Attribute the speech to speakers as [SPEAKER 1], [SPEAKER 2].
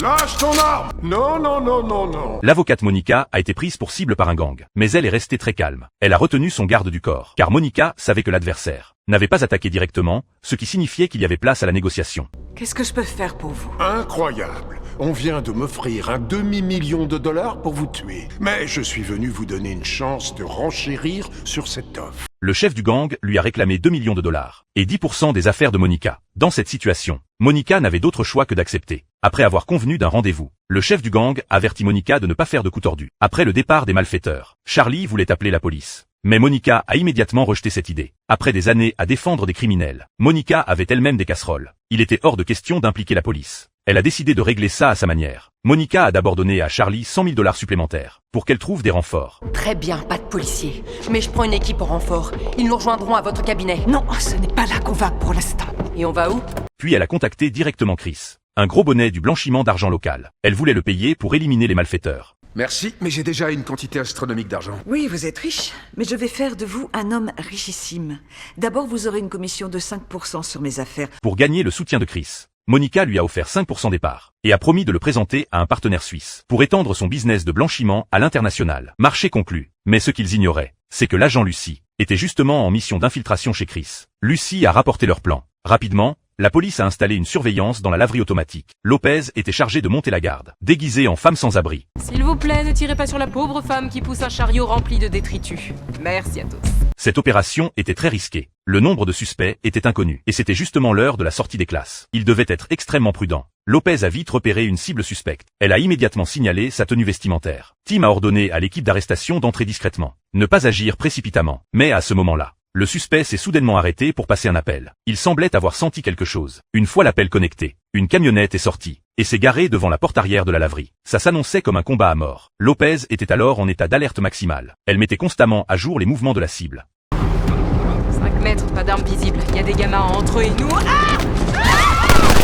[SPEAKER 1] Lâche ton arme! Non, non, non, non, non.
[SPEAKER 2] L'avocate Monica a été prise pour cible par un gang, mais elle est restée très calme. Elle a retenu son garde du corps, car Monica savait que l'adversaire n'avait pas attaqué directement, ce qui signifiait qu'il y avait place à la négociation.
[SPEAKER 3] Qu'est-ce que je peux faire pour vous?
[SPEAKER 1] Incroyable. On vient de m'offrir un demi-million de dollars pour vous tuer. Mais je suis venu vous donner une chance de renchérir sur cette offre.
[SPEAKER 2] Le chef du gang lui a réclamé 2 millions de dollars et 10% des affaires de Monica. Dans cette situation, Monica n'avait d'autre choix que d'accepter. Après avoir convenu d'un rendez-vous, le chef du gang avertit Monica de ne pas faire de coups tordus. Après le départ des malfaiteurs, Charlie voulait appeler la police. Mais Monica a immédiatement rejeté cette idée. Après des années à défendre des criminels, Monica avait elle-même des casseroles. Il était hors de question d'impliquer la police. Elle a décidé de régler ça à sa manière. Monica a d'abord donné à Charlie 100 000 dollars supplémentaires pour qu'elle trouve des renforts.
[SPEAKER 4] Très bien, pas de policiers. Mais je prends une équipe au renfort. Ils nous rejoindront à votre cabinet.
[SPEAKER 3] Non, ce n'est pas là qu'on va pour l'instant.
[SPEAKER 4] Et on va où?
[SPEAKER 2] Puis elle a contacté directement Chris, un gros bonnet du blanchiment d'argent local. Elle voulait le payer pour éliminer les malfaiteurs.
[SPEAKER 5] Merci, mais j'ai déjà une quantité astronomique d'argent.
[SPEAKER 3] Oui, vous êtes riche, mais je vais faire de vous un homme richissime. D'abord, vous aurez une commission de 5% sur mes affaires.
[SPEAKER 2] Pour gagner le soutien de Chris, Monica lui a offert 5% des parts et a promis de le présenter à un partenaire suisse pour étendre son business de blanchiment à l'international. Marché conclu. Mais ce qu'ils ignoraient, c'est que l'agent Lucie était justement en mission d'infiltration chez Chris. Lucie a rapporté leur plan. Rapidement, la police a installé une surveillance dans la laverie automatique. Lopez était chargé de monter la garde, déguisé en femme sans abri.
[SPEAKER 6] S'il vous plaît, ne tirez pas sur la pauvre femme qui pousse un chariot rempli de détritus. Merci à tous.
[SPEAKER 2] Cette opération était très risquée. Le nombre de suspects était inconnu, et c'était justement l'heure de la sortie des classes. Il devait être extrêmement prudent. Lopez a vite repéré une cible suspecte. Elle a immédiatement signalé sa tenue vestimentaire. Tim a ordonné à l'équipe d'arrestation d'entrer discrètement, ne pas agir précipitamment. Mais à ce moment-là, le suspect s'est soudainement arrêté pour passer un appel. Il semblait avoir senti quelque chose. Une fois l'appel connecté, une camionnette est sortie et s'est garée devant la porte arrière de la laverie. Ça s'annonçait comme un combat à mort. Lopez était alors en état d'alerte maximale. Elle mettait constamment à jour les mouvements de la cible.
[SPEAKER 6] 5 mètres, pas d'armes visibles. Il y a des gamins entre eux et nous. Ah!